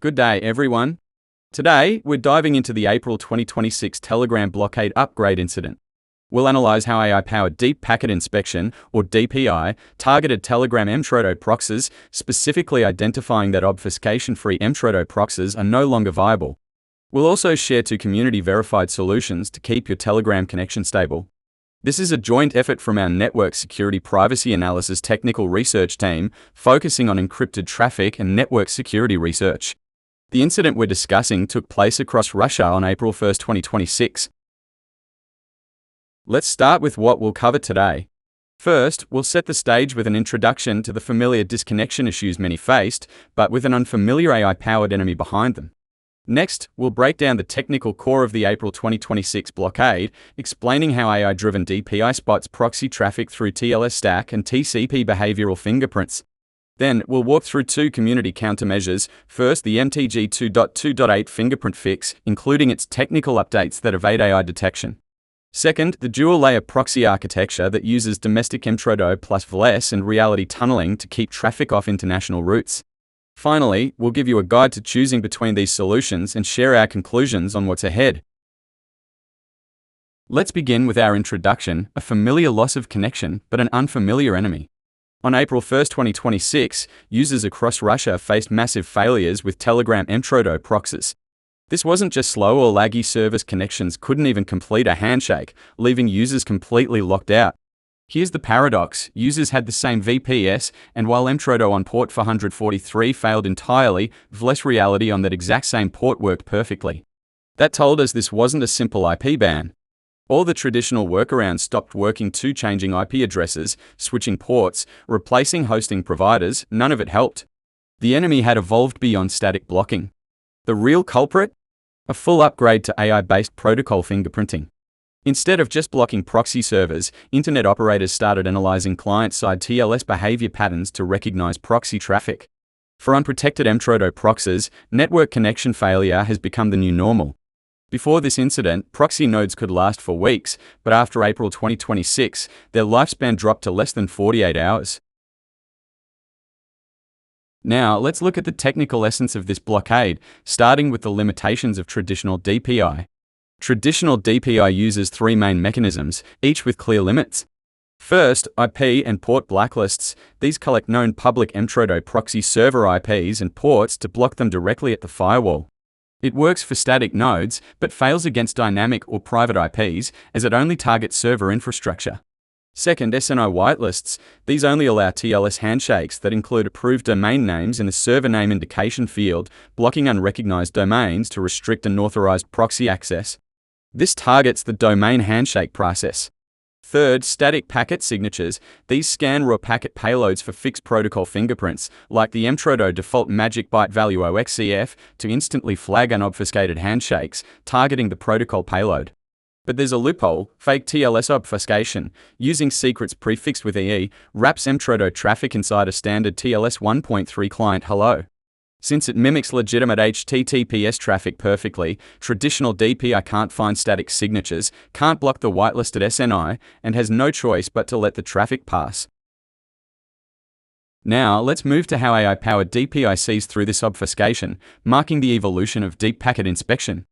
Good day, everyone. Today, we're diving into the April 2026 Telegram Blockade upgrade incident. We'll analyze how AI-powered Deep Packet Inspection, or DPI, targeted Telegram MTProto proxies, specifically identifying that obfuscation-free MTProto proxies are no longer viable. We'll also share two community-verified solutions to keep your Telegram connection stable. This is a joint effort from our Network Security Privacy Analysis Technical Research team, focusing on encrypted traffic and network security research. The incident we're discussing took place across Russia on April 1, 2026. Let's start with what we'll cover today. First, we'll set the stage with an introduction to the familiar disconnection issues many faced, but with an unfamiliar AI-powered enemy behind them. Next, we'll break down the technical core of the April 2026 blockade, explaining how AI-driven DPI spots proxy traffic through TLS stack and TCP behavioral fingerprints. Then, we'll walk through two community countermeasures. First, the MTG 2.2.8 fingerprint fix, including its technical updates that evade AI detection. Second, the dual-layer proxy architecture that uses domestic MTProto plus VLESS and reality tunneling to keep traffic off international routes. Finally, we'll give you a guide to choosing between these solutions and share our conclusions on what's ahead. Let's begin with our introduction, a familiar loss of connection, but an unfamiliar enemy. On April 1, 2026, users across Russia faced massive failures with Telegram MTProto proxies. This wasn't just slow or laggy service connections couldn't even complete a handshake, leaving users completely locked out. Here's the paradox: users had the same VPS, and while MTProto on port 443 failed entirely, VLESS Reality on that exact same port worked perfectly. That told us this wasn't a simple IP ban. All the traditional workarounds stopped working too, changing IP addresses, switching ports, replacing hosting providers, none of it helped. The enemy had evolved beyond static blocking. The real culprit? A full upgrade to AI-based protocol fingerprinting. Instead of just blocking proxy servers, internet operators started analyzing client-side TLS behavior patterns to recognize proxy traffic. For unprotected MTProto proxies, network connection failure has become the new normal. Before this incident, proxy nodes could last for weeks, but after April 2026, their lifespan dropped to less than 48 hours. Now, let's look at the technical essence of this blockade, starting with the limitations of traditional DPI. Traditional DPI uses three main mechanisms, each with clear limits. First, IP and port blacklists. These collect known public MTProto proxy server IPs and ports to block them directly at the firewall. It works for static nodes, but fails against dynamic or private IPs, as it only targets server infrastructure. Second, SNI whitelists. These only allow TLS handshakes that include approved domain names in the server name indication field, blocking unrecognized domains to restrict unauthorized proxy access. This targets the domain handshake process. Third, static packet signatures. These scan raw packet payloads for fixed protocol fingerprints, like the MTProto default magic byte value OXCF, to instantly flag unobfuscated handshakes, targeting the protocol payload. But there's a loophole: fake TLS obfuscation, using secrets prefixed with EE, wraps MTProto traffic inside a standard TLS 1.3 client hello. Since it mimics legitimate HTTPS traffic perfectly, traditional DPI can't find static signatures, can't block the whitelisted SNI, and has no choice but to let the traffic pass. Now, let's move to how AI-powered DPI sees through this obfuscation, marking the evolution of deep packet inspection.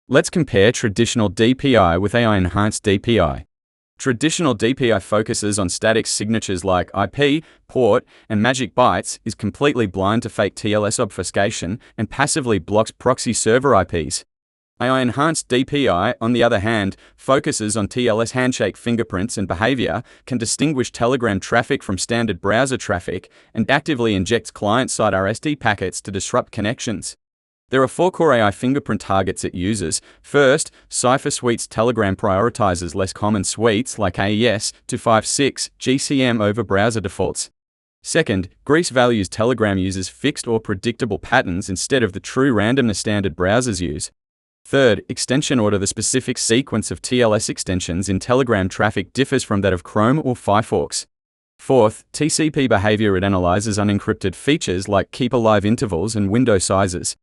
Let's compare traditional DPI with AI-enhanced DPI. Traditional DPI focuses on static signatures like IP, port, and magic bytes, is completely blind to fake TLS obfuscation, and passively blocks proxy server IPs. AI-enhanced DPI, on the other hand, focuses on TLS handshake fingerprints and behavior, can distinguish Telegram traffic from standard browser traffic, and actively injects client-side RSD packets to disrupt connections. There are four core AI fingerprint targets it uses. First, Cipher Suites. Telegram prioritizes less common suites like AES 256 GCM over browser defaults. Second, Grease values. Telegram uses fixed or predictable patterns instead of the true randomness standard browsers use. Third, Extension Order. The specific sequence of TLS extensions in Telegram traffic differs from that of Chrome or Firefox. Fourth, TCP behavior. It analyzes unencrypted features like keep alive intervals and window sizes.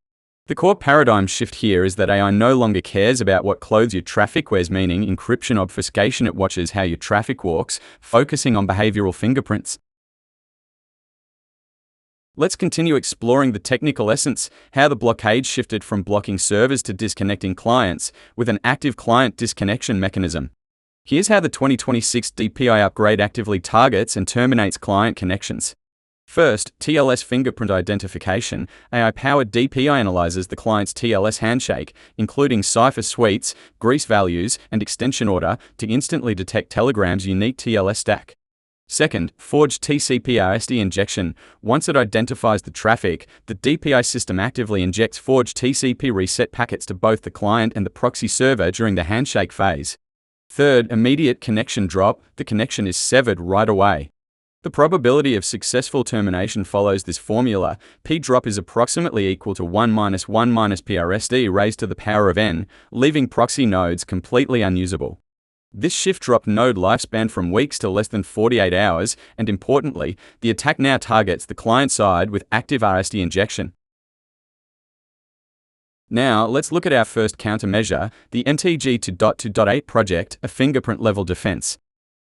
The core paradigm shift here is that AI no longer cares about what clothes your traffic wears, meaning encryption obfuscation. It watches how your traffic walks, focusing on behavioral fingerprints. Let's continue exploring the technical essence, how the blockade shifted from blocking servers to disconnecting clients with an active client disconnection mechanism. Here's how the 2026 DPI upgrade actively targets and terminates client connections. First, TLS fingerprint identification. AI-powered DPI analyzes the client's TLS handshake, including cipher suites, grease values, and extension order, to instantly detect Telegram's unique TLS stack. Second, forged TCP RSD injection. Once it identifies the traffic, the DPI system actively injects forged TCP reset packets to both the client and the proxy server during the handshake phase. Third, immediate connection drop. The connection is severed right away. The probability of successful termination follows this formula. P drop is approximately equal to 1 minus 1 minus PRSD raised to the power of n, leaving proxy nodes completely unusable. This shift dropped node lifespan from weeks to less than 48 hours, and importantly, the attack now targets the client side with active RSD injection. Now, let's look at our first countermeasure, the MTG 2.2.8 project, a fingerprint-level defense.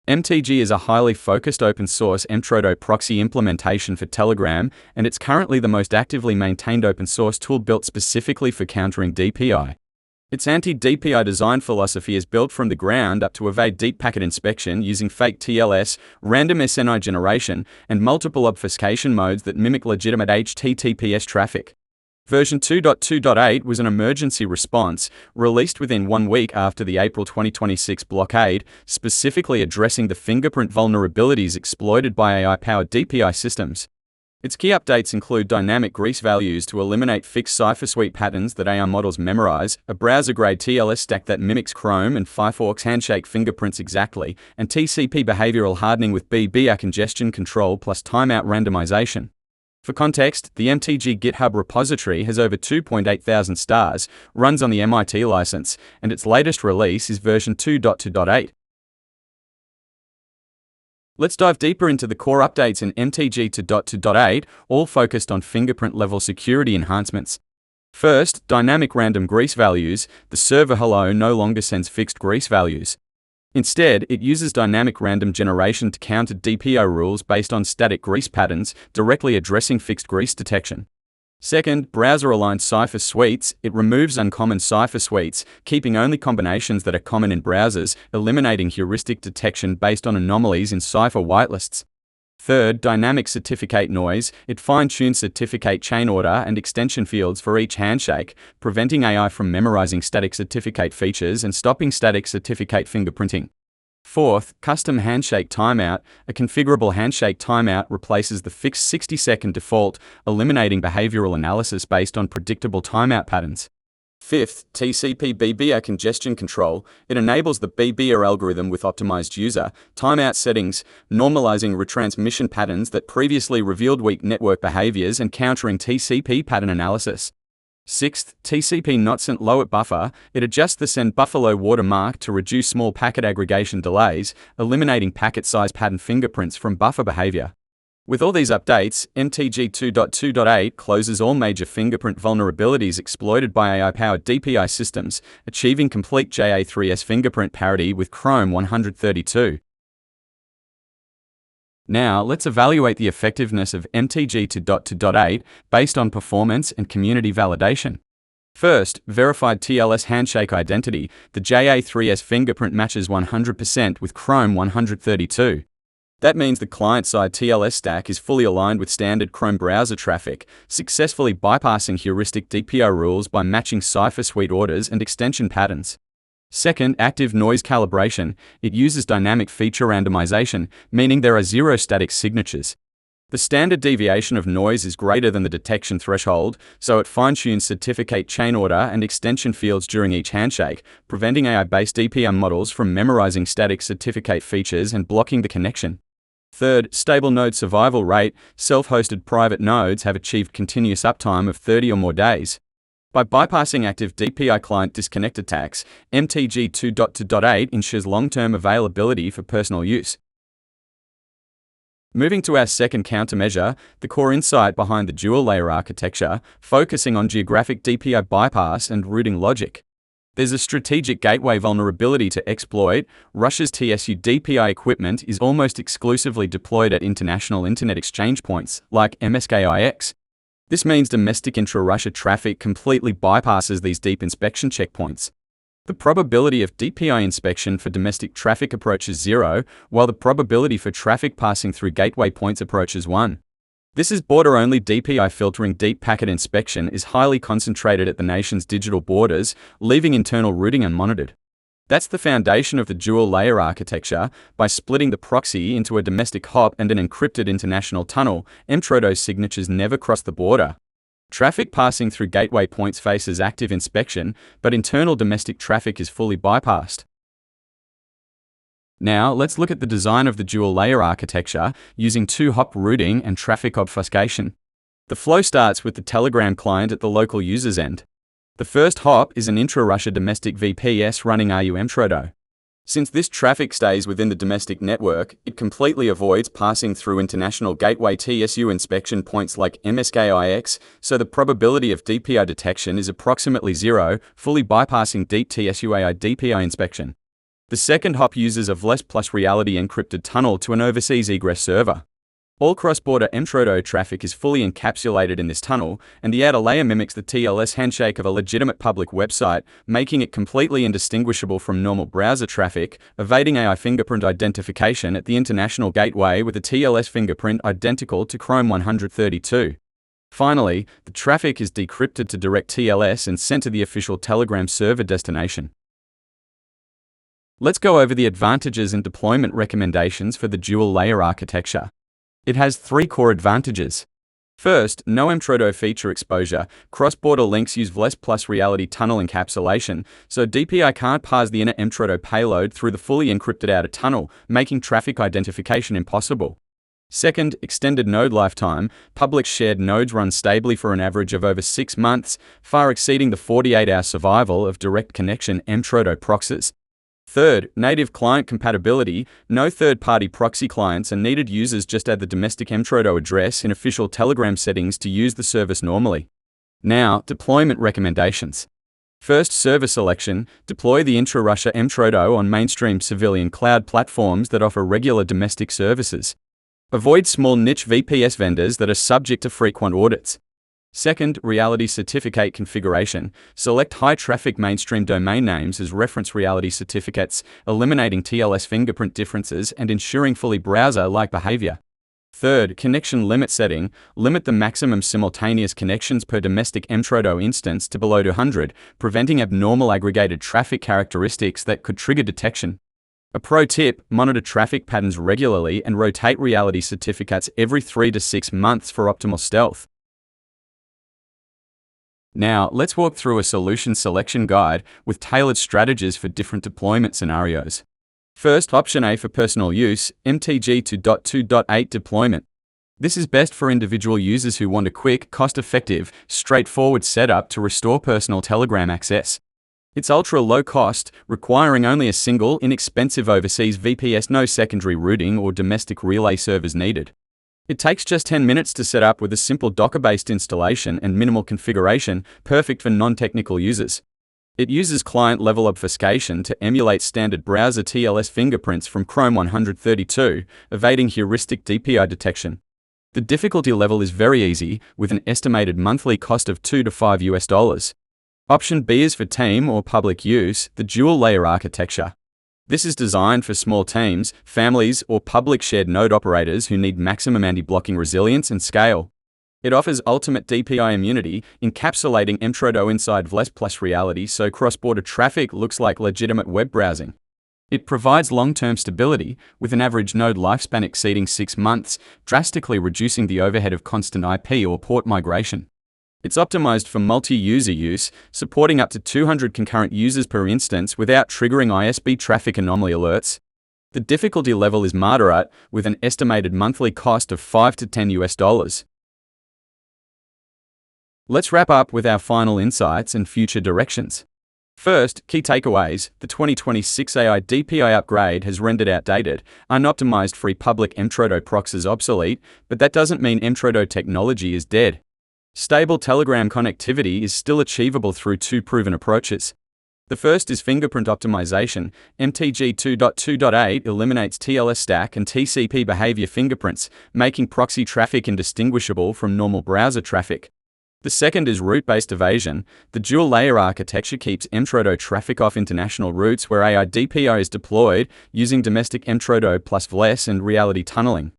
MTG is a highly focused open-source MTProto proxy implementation for Telegram, and it's currently the most actively maintained open-source tool built specifically for countering DPI. Its anti-DPI design philosophy is built from the ground up to evade deep packet inspection using fake TLS, random SNI generation, and multiple obfuscation modes that mimic legitimate HTTPS traffic. Version 2.2.8 was an emergency response, released within 1 week after the April 2026 blockade, specifically addressing the fingerprint vulnerabilities exploited by AI-powered DPI systems. Its key updates include dynamic grease values to eliminate fixed cipher suite patterns that AI models memorize, a browser-grade TLS stack that mimics Chrome and Firefox handshake fingerprints exactly, and TCP behavioral hardening with BBR congestion control plus timeout randomization. For context, the MTG GitHub repository has over 2.8 thousand stars, runs on the MIT license, and its latest release is version 2.2.8. Let's dive deeper into the core updates in MTG 2.2.8, all focused on fingerprint-level security enhancements. First, dynamic random grease values. The server hello no longer sends fixed grease values. Instead, it uses dynamic random generation to counter DPI rules based on static grease patterns, directly addressing fixed grease detection. Second, browser-aligned cipher suites. It removes uncommon cipher suites, keeping only combinations that are common in browsers, eliminating heuristic detection based on anomalies in cipher whitelists. Third, dynamic certificate noise. It fine-tunes certificate chain order and extension fields for each handshake, preventing AI from memorizing static certificate features and stopping static certificate fingerprinting. Fourth, custom handshake timeout. A configurable handshake timeout replaces the fixed 60-second default, eliminating behavioral analysis based on predictable timeout patterns. Fifth, TCP BBR congestion control. It enables the BBR algorithm with optimized user timeout settings, normalizing retransmission patterns that previously revealed weak network behaviors and countering TCP pattern analysis. Sixth, TCP not sent low at buffer. It adjusts the send buffer low watermark to reduce small packet aggregation delays, eliminating packet size pattern fingerprints from buffer behavior. With all these updates, MTG 2.2.8 closes all major fingerprint vulnerabilities exploited by AI-powered DPI systems, achieving complete JA3S fingerprint parity with Chrome 132. Now, let's evaluate the effectiveness of MTG 2.2.8 based on performance and community validation. First, verified TLS handshake identity. The JA3S fingerprint matches 100% with Chrome 132. That means the client-side TLS stack is fully aligned with standard Chrome browser traffic, successfully bypassing heuristic DPI rules by matching cipher suite orders and extension patterns. Second, active noise calibration. It uses dynamic feature randomization, meaning there are zero static signatures. The standard deviation of noise is greater than the detection threshold, so it fine-tunes certificate chain order and extension fields during each handshake, preventing AI-based DPI models from memorizing static certificate features and blocking the connection. Third, stable node survival rate. Self-hosted private nodes have achieved continuous uptime of 30 or more days. By bypassing active DPI client disconnect attacks, MTG 2.2.8 ensures long-term availability for personal use. Moving to our second countermeasure, the core insight behind the dual-layer architecture, focusing on geographic DPI bypass and routing logic. There's a strategic gateway vulnerability to exploit. Russia's TSU DPI equipment is almost exclusively deployed at international internet exchange points, like MSKIX. This means domestic intra-Russia traffic completely bypasses these deep inspection checkpoints. The probability of DPI inspection for domestic traffic approaches 0, while the probability for traffic passing through gateway points approaches 1. This is border-only DPI filtering. Deep packet inspection is highly concentrated at the nation's digital borders, leaving internal routing unmonitored. That's the foundation of the dual-layer architecture. By splitting the proxy into a domestic hop and an encrypted international tunnel, MTProto's signatures never cross the border. Traffic passing through gateway points faces active inspection, but internal domestic traffic is fully bypassed. Now, let's look at the design of the dual-layer architecture using two-hop routing and traffic obfuscation. The flow starts with the Telegram client at the local user's end. The first hop is an intra-Russia domestic VPS running RU MTProto. Since this traffic stays within the domestic network, it completely avoids passing through international gateway TSU inspection points like MSKIX, so the probability of DPI detection is approximately 0, fully bypassing deep TSUAI DPI inspection. The second hop uses a VLESS Reality encrypted tunnel to an overseas egress server. All cross-border MTProto traffic is fully encapsulated in this tunnel, and the outer layer mimics the TLS handshake of a legitimate public website, making it completely indistinguishable from normal browser traffic, evading AI fingerprint identification at the international gateway with a TLS fingerprint identical to Chrome 132. Finally, the traffic is decrypted to direct TLS and sent to the official Telegram server destination. Let's go over the advantages and deployment recommendations for the dual-layer architecture. It has 3 core advantages. First, no MTProto feature exposure. Cross-border links use VLESS Reality tunnel encapsulation, so DPI can't pass the inner MTProto payload through the fully encrypted outer tunnel, making traffic identification impossible. Second, extended node lifetime. Public shared nodes run stably for an average of over 6 months, far exceeding the 48-hour survival of direct connection MTProto proxies. Third, native client compatibility. No third-party proxy clients are needed. Users just add the domestic MTProto address in official Telegram settings to use the service normally. Now, deployment recommendations. First, server selection. Deploy the intra-Russia MTProto on mainstream civilian cloud platforms that offer regular domestic services. Avoid small niche VPS vendors that are subject to frequent audits. Second, reality certificate configuration. Select high-traffic mainstream domain names as reference reality certificates, eliminating TLS fingerprint differences and ensuring fully browser-like behavior. Third, connection limit setting. Limit the maximum simultaneous connections per domestic MTProto instance to below 200, preventing abnormal aggregated traffic characteristics that could trigger detection. A pro tip, monitor traffic patterns regularly and rotate reality certificates every 3 to 6 months for optimal stealth. Now, let's walk through a solution selection guide with tailored strategies for different deployment scenarios. First, option A for personal use, MTG 2.2.8 deployment. This is best for individual users who want a quick, cost-effective, straightforward setup to restore personal Telegram access. It's ultra-low cost, requiring only a single, inexpensive overseas VPS, no secondary routing or domestic relay servers needed. It takes just 10 minutes to set up with a simple Docker-based installation and minimal configuration, perfect for non-technical users. It uses client-level obfuscation to emulate standard browser TLS fingerprints from Chrome 132, evading heuristic DPI detection. The difficulty level is very easy, with an estimated monthly cost of $2 to $5. Option B is for team or public use, the dual-layer architecture. This is designed for small teams, families, or public shared node operators who need maximum anti-blocking resilience and scale. It offers ultimate DPI immunity, encapsulating MTProto inside VLESS Reality so cross-border traffic looks like legitimate web browsing. It provides long-term stability, with an average node lifespan exceeding 6 months, drastically reducing the overhead of constant IP or port migration. It's optimized for multi-user use, supporting up to 200 concurrent users per instance without triggering ISP traffic anomaly alerts. The difficulty level is moderate, with an estimated monthly cost of $5 to $10. Let's wrap up with our final insights and future directions. First, key takeaways. The 2026 AI DPI upgrade has rendered outdated, unoptimized free public MTProto proxies obsolete, but that doesn't mean MTProto technology is dead. Stable Telegram connectivity is still achievable through 2 proven approaches. The first is fingerprint optimization. MTG 2.2.8 eliminates TLS stack and TCP behavior fingerprints, making proxy traffic indistinguishable from normal browser traffic. The second is route-based evasion. The dual-layer architecture keeps MTProto traffic off international routes where AI-DPI is deployed using domestic MTProto plus VLESS and reality tunneling.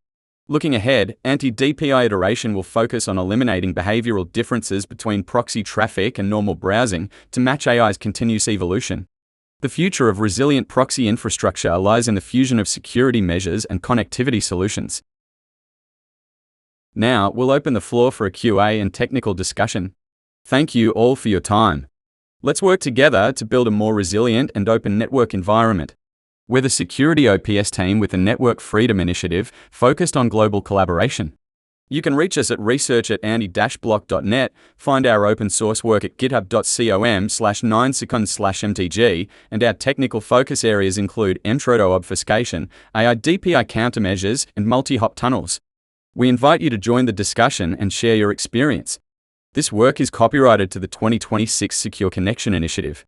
Looking ahead, anti-DPI iteration will focus on eliminating behavioral differences between proxy traffic and normal browsing to match AI's continuous evolution. The future of resilient proxy infrastructure lies in the fusion of security measures and connectivity solutions. Now, we'll open the floor for a QA and technical discussion. Thank you all for your time. Let's work together to build a more resilient and open network environment. We're the security OPS team with a Network Freedom Initiative focused on global collaboration. You can reach us at research@anti-block.net, find our open source work at github.com/9seconds/mtg, and our technical focus areas include MTProto obfuscation, AI-DPI countermeasures, and multi-hop tunnels. We invite you to join the discussion and share your experience. This work is copyrighted to the 2026 Secure Connection Initiative.